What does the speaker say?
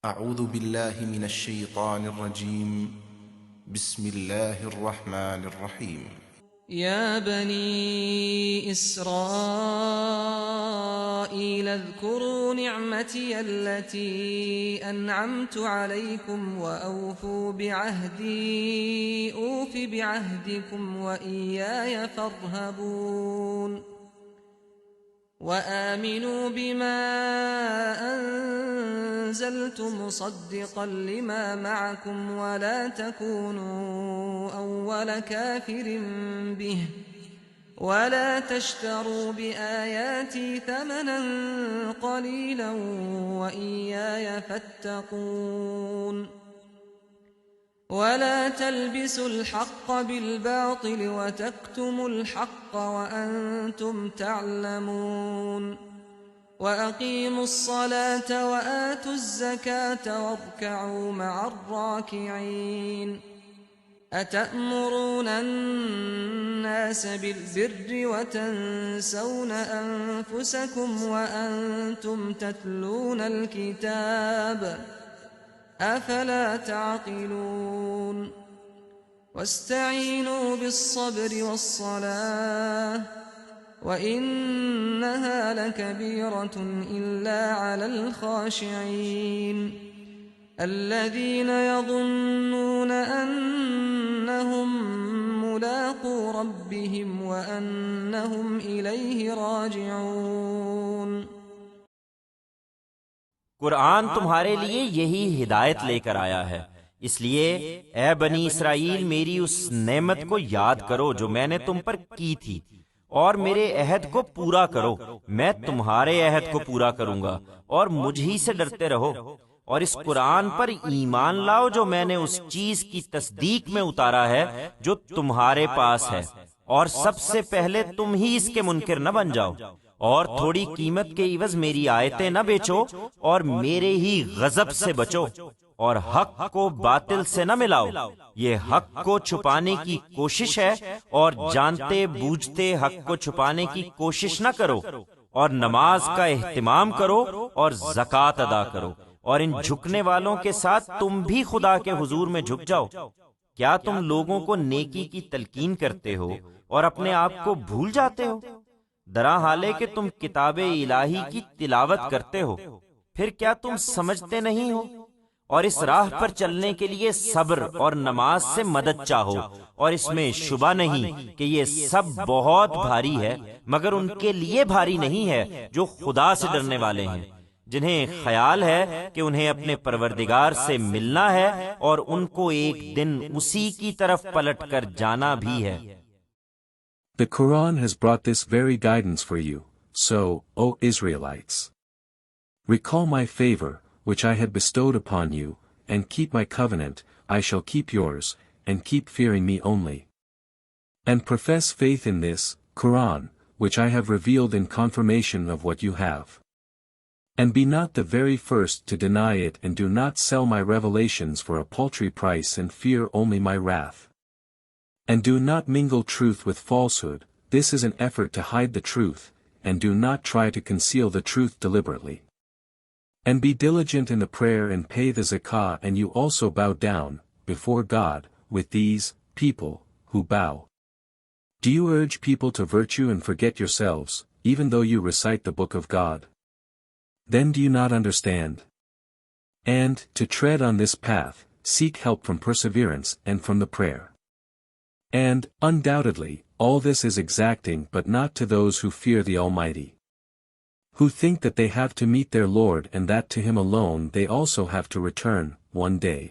أعوذ بالله من الشيطان الرجيم. بسم الله الرحمن الرحيم. يا بني إسرائيل اذكروا نعمتي التي أنعمت عليكم وأوفوا بعهدي أوف بعهدكم وإياي فارهبون وآمنوا بما أنزلت مصدقا لما معكم ولا تكونوا أول كافر به ولا تشتروا بآياتي ثمنا قليلا وإياي فاتقون ولا تلبسوا الحق بالباطل وتكتموا الحق وأنتم تعلمون وأقيموا الصلاة وآتوا الزكاة واركعوا مع الراكعين أتأمرون الناس بالبر وتنسون أنفسكم وأنتم تتلون الكتاب أفلا تعقلون واستعينوا بالصبر والصلاة وإنها لكبيرة إلا على الخاشعين الذين يظنون أنهم ملاقو ربهم وأنهم إليه راجعون. قرآن تمہارے لیے یہی ہدایت لے کر آیا ہے، اس لیے اے بنی اسرائیل میری اس نعمت کو یاد کرو جو میں نے تم پر کی تھی، اور میرے عہد کو پورا کرو، میں تمہارے عہد کو پورا کروں گا، اور مجھ ہی سے ڈرتے رہو، اور اس قرآن پر ایمان لاؤ جو میں نے اس چیز کی تصدیق میں اتارا ہے جو تمہارے پاس ہے، اور سب سے پہلے تم ہی اس کے منکر نہ بن جاؤ، اور تھوڑی قیمت کے عوض میری آیتیں نہ بیچو، اور میرے ہی غضب سے بچو، اور حق کو باطل سے نہ ملاؤ، یہ حق کو چھپانے کی کوشش ہے، اور جانتے بوجھتے حق کو چھپانے کی کوشش نہ کرو، اور نماز کا اہتمام کرو اور زکوٰۃ ادا کرو، اور ان جھکنے والوں کے ساتھ تم بھی خدا کے حضور میں جھک جاؤ۔ کیا تم لوگوں کو نیکی کی تلقین کرتے ہو اور اپنے آپ کو بھول جاتے ہو؟ درا حال ہے کہ تم کتاب الہی کی تلاوت کرتے ہو، پھر کیا تم سمجھتے نہیں ہو؟ اور اس راہ پر چلنے کے لیے صبر اور نماز سے مدد چاہو، اور اس میں شبہ نہیں کہ یہ سب بہت بھاری ہے، مگر ان کے لیے بھاری نہیں ہے جو خدا سے ڈرنے والے ہیں، جنہیں خیال ہے کہ انہیں اپنے پروردگار سے ملنا ہے اور ان کو ایک دن اسی کی طرف پلٹ کر جانا بھی ہے۔ The Quran has brought this very guidance for you, so, O Israelites, recall my favor, which I had bestowed upon you, and keep my covenant, I shall keep yours, and keep fearing me only. And profess faith in this Quran, which I have revealed in confirmation of what you have. And be not the very first to deny it, and do not sell my revelations for a paltry price, and fear only my wrath. And do not mingle truth with falsehood, this is an effort to hide the truth, and do not try to conceal the truth deliberately. And be diligent in the prayer and pay the zakah, and you also bow down, before God, with these people who bow. Do you urge people to virtue and forget yourselves, even though you recite the book of God? Then do you not understand? And, to tread on this path, seek help from perseverance and from the prayer. And, undoubtedly, all this is exacting but not to those who fear the Almighty, who think that they have to meet their Lord and that to Him alone they also have to return, one day.